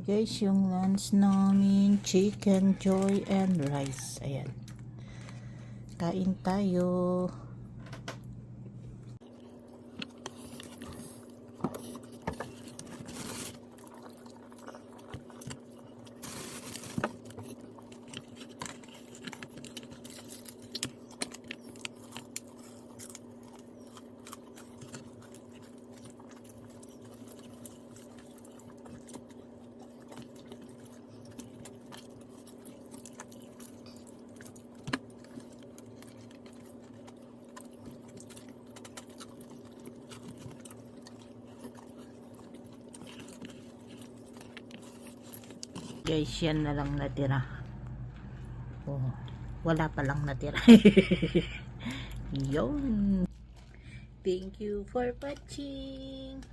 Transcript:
guys yung lunch namin, chicken joy and rice. Ayan, kain tayo. Guys, yan na lang natira. Oh, wala pa lang natira. Yun. Thank you for watching.